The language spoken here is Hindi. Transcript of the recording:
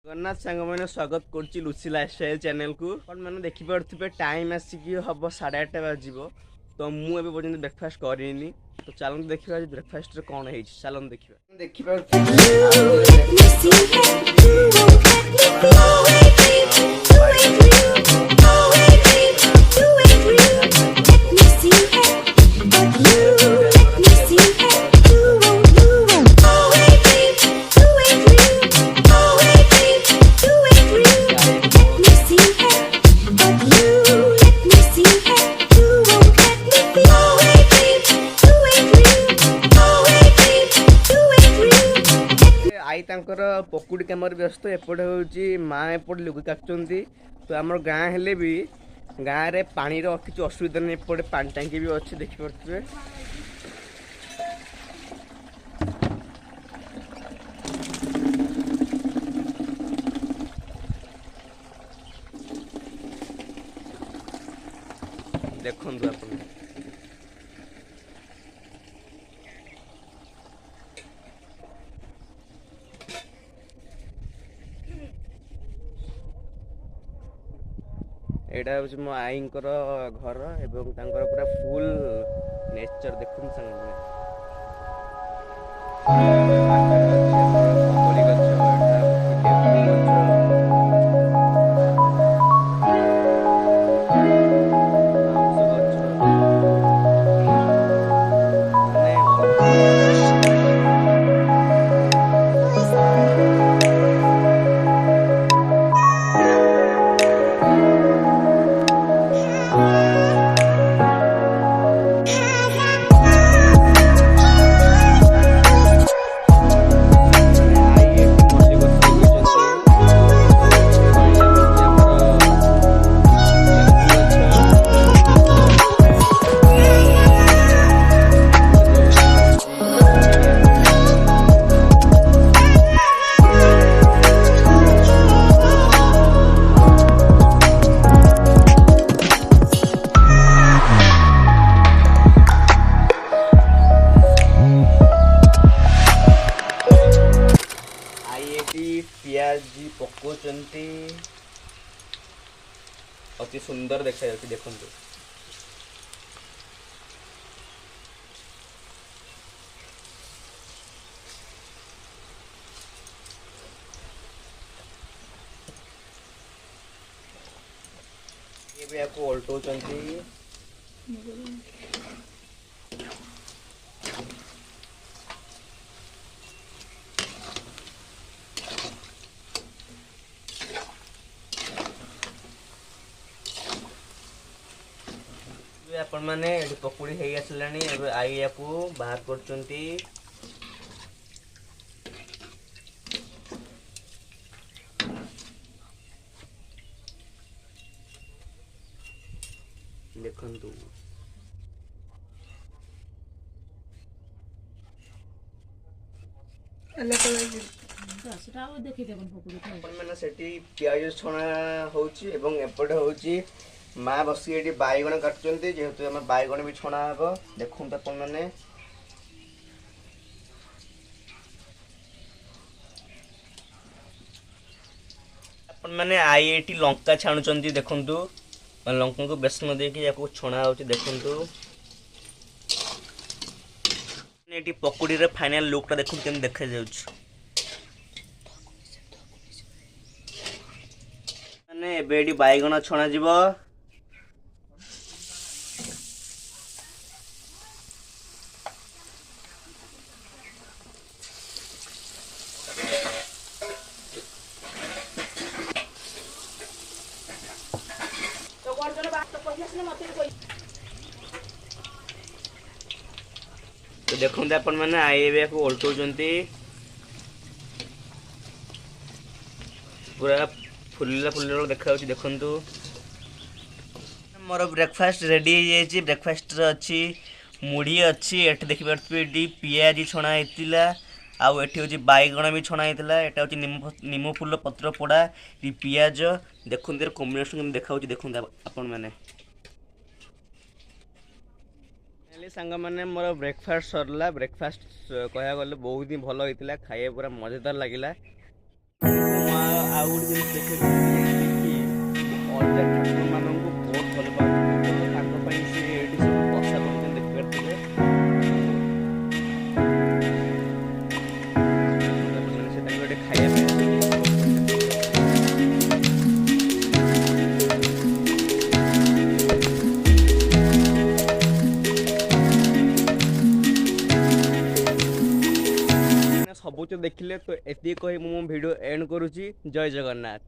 जगन्नाथ सांग मैंने स्वागत कर लुसी लाइफस्टाइल चैनल को मैंने देखिपे टाइम आसिक हम 8:30 बाजो तो मुझे पर्यटन ब्रेकफास्ट करनी तो चलते देखा ब्रेकफास्ट कौन है चलते देखा आई तांकर पकुड़ी कम व्यस्त एपटे हूँ माँ एपटे लुगा काटुंट तो आम गाँ हेले भी गाँव में पानी किसी असुविधा नहीं एपटे पानी टांकी भी अच्छी देखिपे देखु आप एटा हूँ मो आई घर एवं पूरा फुल नेचर देखुन पियाज पकाउंट अति सुंदर देखा देखु ये भी आपको ओल्टौं आपण मैंने पकुड़ी हो आसला आई या बाहर कर देखु पियाज छणा होपटे हूँ माँ बस ये बैगण काटुंट जेहेतु आम बैगण भी छणा हम देखो अपन मैंने अपन मैंने आई एटी लंका छाणुंट देखु लंका को बेसन देके छणा हो देखु पकुड़ी रे फाइनल लुकटा देखो केम देखा माने बैगण छणा जीव तो देखो अपन मैंने आईबे को ओल्टौं पूरा फुल्ला फुल्ला देखा देखु मोर ब्रेकफास्ट रेडी हो जाए ब्रेकफास्ट अच्छी मुढ़ी अच्छी एट देखिए पियाज छणा होता आउ एटी हूँ बैगण भी छणा होता यहाँ हूँ निम फूल पत्र पोड़ा पियाज देखु कॉम्बिनेशन देखा देखु आपण मैंने सांग मैंने मोर ब्रेकफास्ट सरला ब्रेकफास्ट कह गले बहुत ही भल होता खाଇବା पूरा मजेदार लगिला। ଆଉ ଗୋଟେ ଜିନିଷ ଦେଖିବାକୁ କି ଅଲଗା ଠାକୁରମାନଙ୍କୁ ବହୁତ ଭଲ ପାଆନ୍ତି ତ ତାଙ୍କ ପାଇଁ ସେ ଏଠି ସବୁ ବସା କରୁଛନ୍ତି ଦେଖିପାରୁଥିବେ। ସେ ତାଙ୍କୁ ଗୋଟେ ଖାଇବା ପାଇଁ ସବୁତ ଦେଖିଲେ ତ ଏତିକି କହି ମୁଁ ମୋ ଭିଡ଼ିଓ ଏଣ୍ଡ କରୁଛି। ଜୟ ଜଗନ୍ନାଥ।